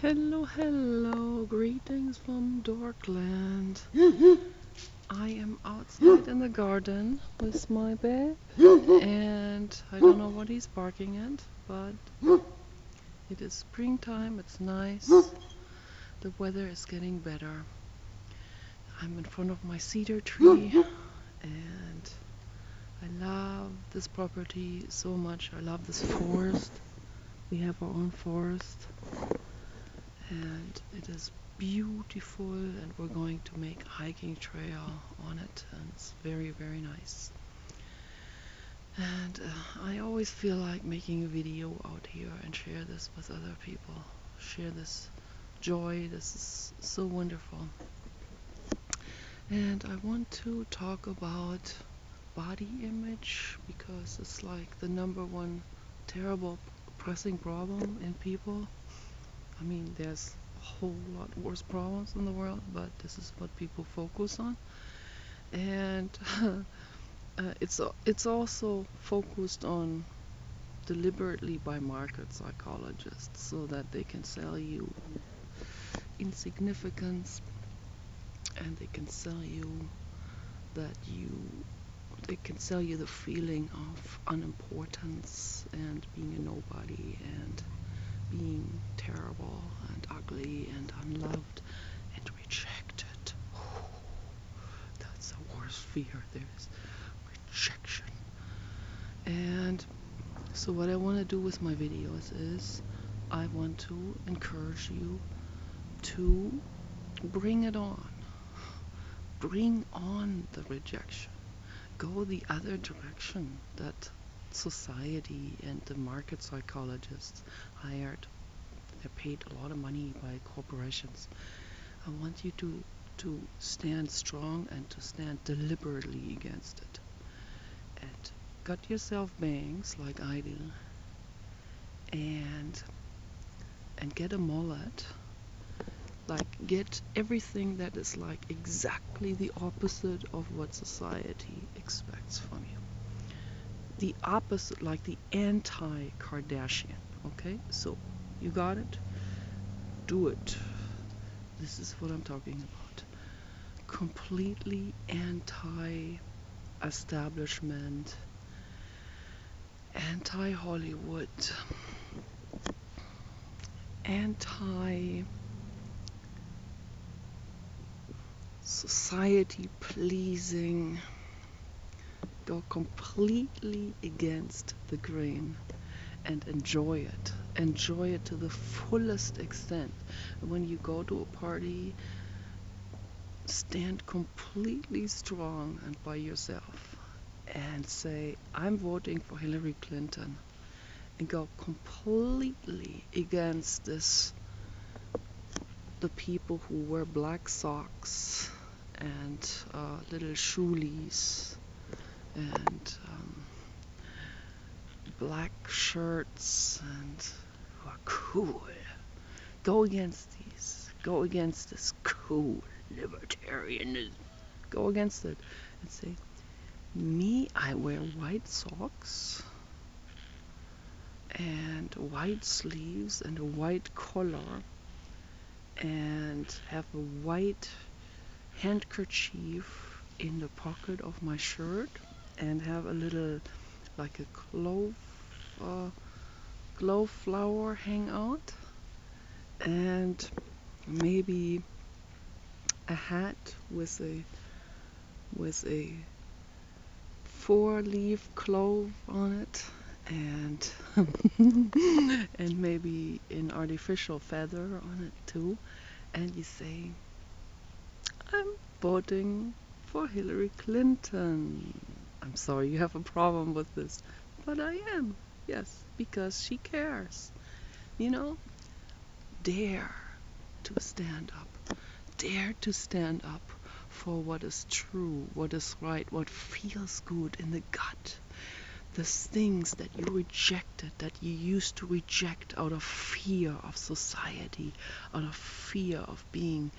Hello, hello, greetings from Dorkland. I am outside in the garden with my babe, and I don't know what he's barking at, but it is springtime, it's nice, the weather is getting better. I'm in front of my cedar tree, and I love this property so much. I love this forest. We have our own forest, and it is beautiful, and we're going to make a hiking trail on it, and it's very, very nice. And I always feel like making a video out here and share this with other people, share this joy. This is so wonderful. And I want to talk about body image because it's like the number one terrible pressing problem in people. I mean, there's a whole lot worse problems in the world, but this is what people focus on. And it's also focused on deliberately by market psychologists so that they can sell you insignificance, and they can sell you the feeling of unimportance and being a nobody and being terrible and ugly and unloved and rejected. That's the worst fear there is, rejection. And so what I want to do with my videos is I want to encourage you to bring it on. Bring on the rejection. Go the other direction that society and the market psychologists hired. They're paid a lot of money by corporations. I want you to stand strong and to stand deliberately against it. And cut yourself bangs like I do, and get a mullet. Like, get everything that is like exactly the opposite of what society expects from you. The opposite, like the anti-Kardashian. Okay, so you got it? Do it. This is what I'm talking about. Completely anti-establishment, anti-Hollywood, anti-society pleasing. Go completely against the grain and enjoy it. Enjoy it to the fullest extent. When you go to a party, stand completely strong and by yourself and say, I'm voting for Hillary Clinton, and go completely against the people who wear black socks and little shoelies and black shirts and who are cool. Go against these. Go against this cool libertarianism. Go against it and say, me, I wear white socks and white sleeves and a white collar and have a white handkerchief in the pocket of my shirt and have a little, like a clove flower hang out, and maybe a hat with a 4-leaf clove on it, and and maybe an artificial feather on it too, and you say, I'm voting for Hillary Clinton. I'm sorry you have a problem with this, but I am. Yes, because she cares. You know, dare to stand up. Dare to stand up for what is true, what is right, what feels good in the gut. The things that you rejected, that you used to reject out of fear of society, out of fear of being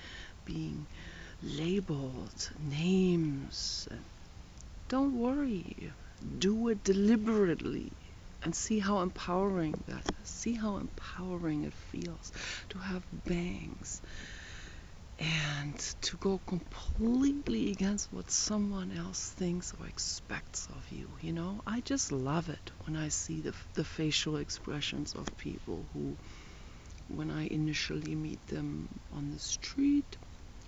labeled, names. Don't worry. Do it deliberately And see how empowering that is. See how empowering it feels to have bangs and to go completely against what someone else thinks or expects of you. You know, I just love it when I see the facial expressions of people who, when I initially meet them on the street,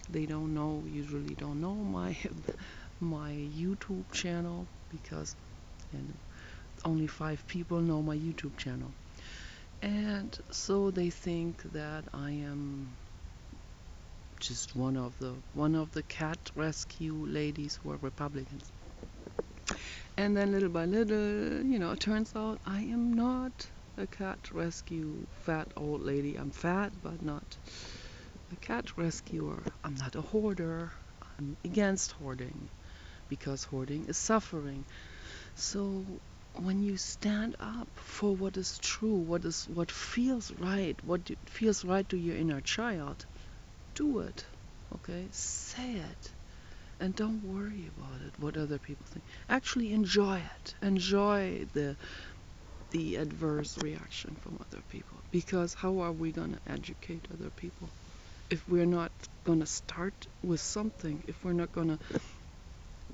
they usually don't know my YouTube channel, because and only 5 people know my YouTube channel. And so they think that I am just one of the cat rescue ladies who are Republicans. And then little by little, it turns out I am not a cat rescue fat old lady. I'm fat, but not a cat rescuer. I'm not a hoarder. I'm against hoarding, because hoarding is suffering. So when you stand up for what is true, what feels right, feels right to your inner child, do it. Okay? Say it. And don't worry about it, what other people think. Actually enjoy it. Enjoy the adverse reaction from other people. Because how are we going to educate other people if we're not going to start with something, if we're not going to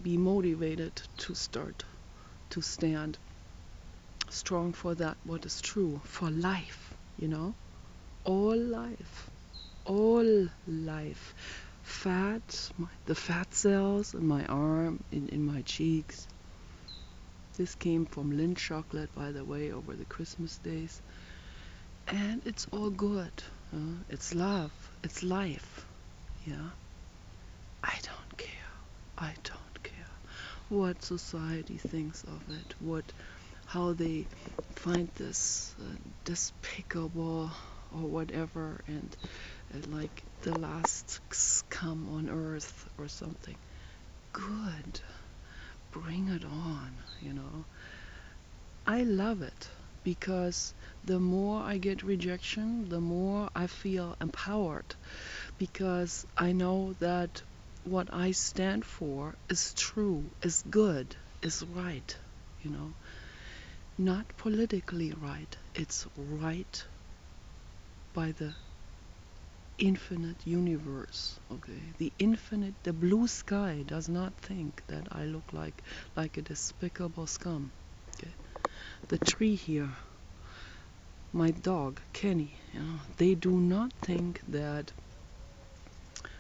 be motivated to start to stand strong for that what is true, for life, all life, all life. The fat cells in my arm, in my cheeks. This came from Lindt chocolate, by the way, over the Christmas days. And it's all good. It's love. It's life. Yeah. I don't care. I don't care what society thinks of it, how they find this despicable or whatever, and like the last scum on earth or something. Good. Bring it on, I love it, because the more I get rejection, the more I feel empowered, because I know that what I stand for is true, is good, is right, Not politically right, it's right by the infinite universe, okay? The blue sky does not think that I look like a despicable scum, okay? The tree here, my dog, Kenny, they do not think that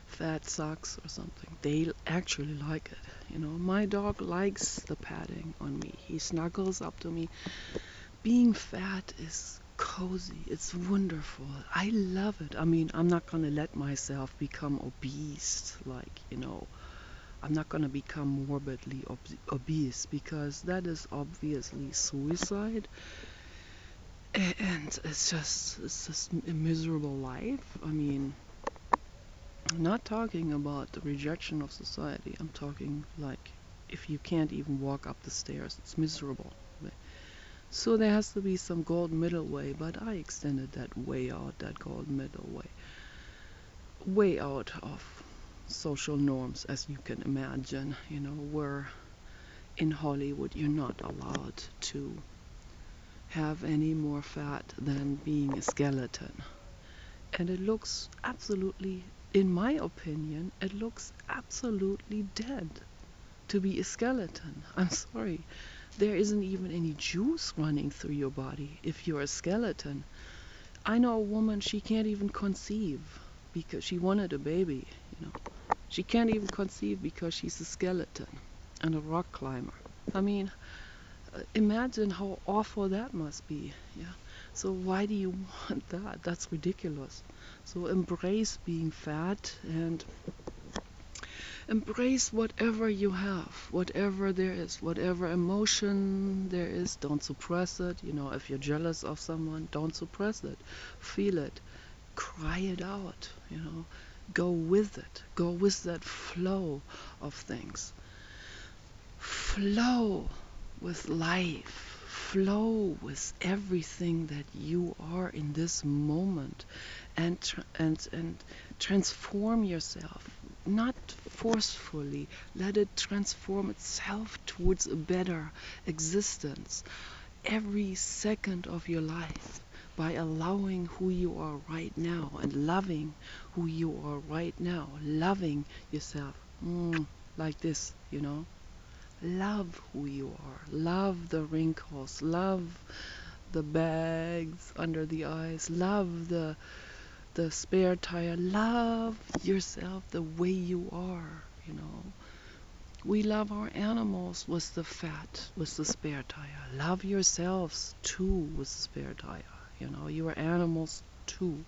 fat sucks or something. They actually like it, My dog likes the patting on me. He snuggles up to me. Being fat is cozy. It's wonderful. I love it. I mean, I'm not going to let myself become obese, I'm not going to become morbidly obese, because that is obviously suicide. And it's just a miserable life. I mean, I'm not talking about the rejection of society. I'm talking like if you can't even walk up the stairs, it's miserable. So there has to be some gold middle way, but I extended that way out, that gold middle way out of social norms, as you can imagine, where in Hollywood you're not allowed to have any more fat than being a skeleton. And it looks absolutely, in my opinion, it looks absolutely dead to be a skeleton. I'm sorry. There isn't even any juice running through your body if you're a skeleton. I know a woman, she can't even conceive because she wanted a baby, She can't even conceive because she's a skeleton and a rock climber. I mean, imagine how awful that must be, yeah? So why do you want that? That's ridiculous. So embrace being fat and embrace whatever you have, whatever there is, whatever emotion there is. Don't suppress it. If you're jealous of someone, don't suppress it. Feel it. Cry it out, Go with it. Go with that flow of things. Flow with life. Flow with everything that you are in this moment, and transform yourself. Not forcefully. Let it transform itself towards a better existence. every second of your life by allowing who you are right now and loving who you are right now, loving yourself like this, Love who you are. Love the wrinkles. Love the bags under the eyes. Love the spare tire. Love yourself the way you are. We love our animals with the fat, with the spare tire. Love yourselves too with the spare tire. You are animals too.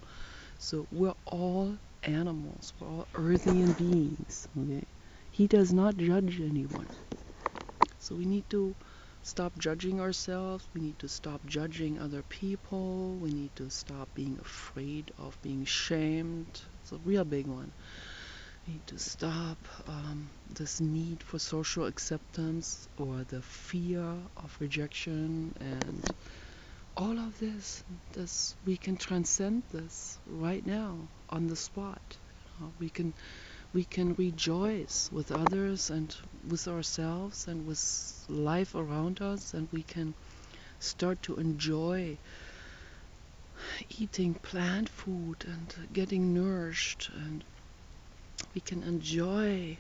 So we're all animals. We're all earthian beings. Okay? He does not judge anyone. So we need to stop judging ourselves. We need to stop judging other people. We need to stop being afraid of being shamed. It's a real big one. We need to stop this need for social acceptance or the fear of rejection and all of this. We can transcend this right now on the spot. We can rejoice with others and with ourselves and with life around us, and we can start to enjoy eating plant food and getting nourished, and we can enjoy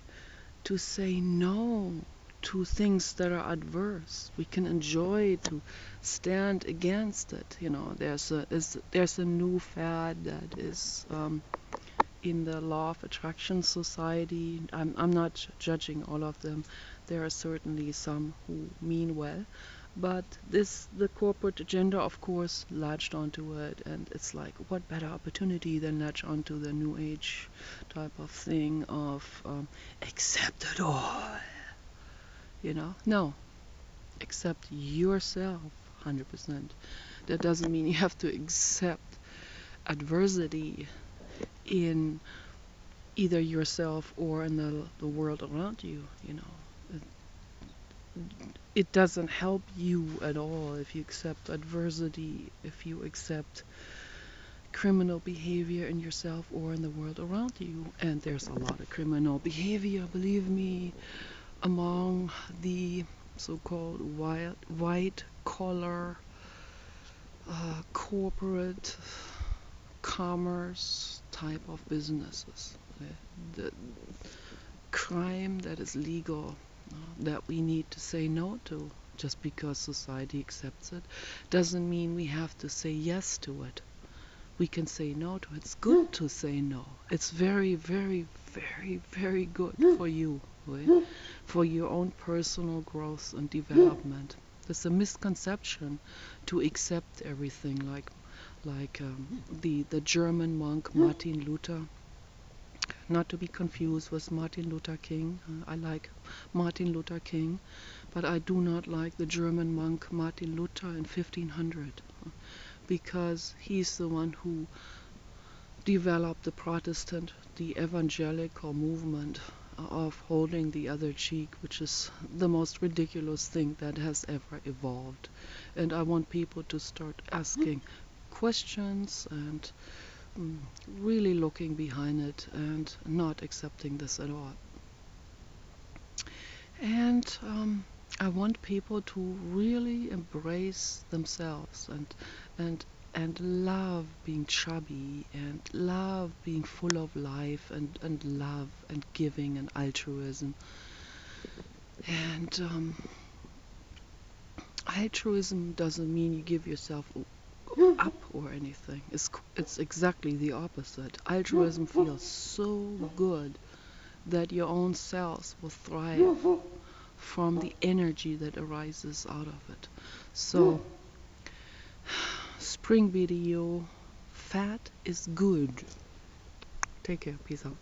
to say no to things that are adverse. We can enjoy to stand against it. There's a new fad that is in the law of attraction society. I'm not judging all of them. There are certainly some who mean well, but the corporate agenda, of course, latched onto it, and it's like, what better opportunity than latch onto the new age type of thing of accept it all, No, accept yourself 100%. That doesn't mean you have to accept adversity in either yourself or in the world around you. It doesn't help you at all if you accept adversity, if you accept criminal behavior in yourself or in the world around you. And there's a lot of criminal behavior, believe me, among the so-called white collar corporate commerce type of businesses. The crime that is legal, that we need to say no to just because society accepts it, doesn't mean we have to say yes to it. We can say no to it. It's good to say no. It's very, very, very, very good for you, right? For your own personal growth and development. There's a misconception to accept everything, like the German monk Martin Luther. Not to be confused with Martin Luther King. I like Martin Luther King, but I do not like the German monk Martin Luther in 1500, because he's the one who developed the evangelical movement of holding the other cheek, which is the most ridiculous thing that has ever evolved. And I want people to start asking questions and really looking behind it and not accepting this at all. And I want people to really embrace themselves and love being chubby and love being full of life and love and giving and altruism. And altruism doesn't mean you give yourself up or anything. It's exactly the opposite. Altruism feels so good that your own cells will thrive from the energy that arises out of it. So, spring video, fat is good. Take care. Peace out.